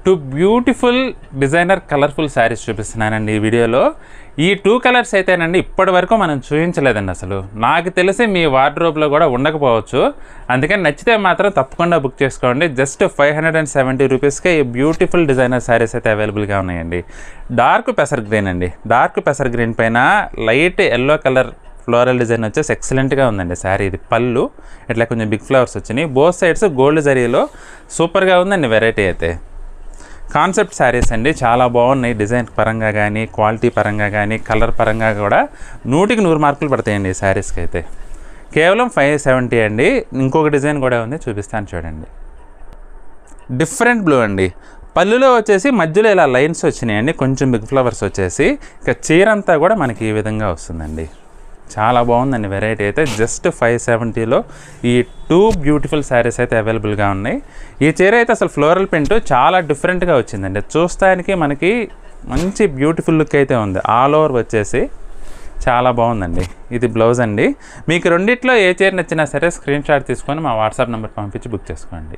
Two beautiful designer colourful saris చూపిస్తున్నానండి ఈ వీడియోలో. ఈ 2 కలర్స్ అయితేనండి ఇప్పటి వరకు మనం చూపించలేదండి. అసలు నాకు తెలిసి మీ వార్డ్రోబ్లో కూడా ఉండకపోవచ్చు. అందుకని నచ్చితే మాత్రం తప్పకుండా బుక్ చేసుకోండి. జస్ట్ 570 రూపీస్కే ఈ బ్యూటిఫుల్ డిజైనర్ శారీస్ అయితే అవైలబుల్గా ఉన్నాయండి. డార్క్ పెసర్ గ్రీన్ అండి. డార్క్ పెసర్ గ్రీన్ పైన light yellow colour floral design వచ్చేసి ఎక్సలెంట్గా ఉందండి శారీ. ఇది పళ్ళు ఇట్లా కొంచెం బిగ్ ఫ్లవర్స్ వచ్చినాయి. బోత్ సైడ్స్ గోల్డ్ జరీలో సూపర్గా ఉందండి వెరైటీ అయితే. కాన్సెప్ట్ శారీస్ అండి, చాలా బాగున్నాయి. డిజైన్ పరంగా కానీ, క్వాలిటీ పరంగా కానీ, కలర్ పరంగా కూడా 100కి 100 మార్కులు పడతాయండి ఈ శారీస్కి అయితే. కేవలం 570 అండి. ఇంకొక డిజైన్ కూడా ఉంది, చూపిస్తాను చూడండి. డిఫరెంట్ బ్లూ అండి. పళ్ళులో వచ్చేసి మధ్యలో ఇలా లైన్స్ వచ్చినాయండి, కొంచెం బిగ్ ఫ్లవర్స్ వచ్చేసి. ఇక చీర అంతా కూడా మనకి ఈ విధంగా వస్తుందండి. చాలా బాగుందండి వెరైటీ అయితే. జస్ట్ 570లో ఈ 2 బ్యూటిఫుల్ శారీస్ అయితే అవైలబుల్గా ఉన్నాయి. ఈ చీర అయితే అసలు ఫ్లోరల్ ప్రింట్ చాలా డిఫరెంట్గా వచ్చిందండి. చూస్తానికి మనకి మంచి బ్యూటిఫుల్ లుక్ అయితే ఉంది. ఆల్ ఓవర్ వచ్చేసి చాలా బాగుందండి. ఇది బ్లౌజ్ అండి. మీకు రెండిట్లో ఏ చీర నచ్చినా సరే స్క్రీన్ షాట్ తీసుకొని మా వాట్సాప్ నెంబర్ పంపించి బుక్ చేసుకోండి.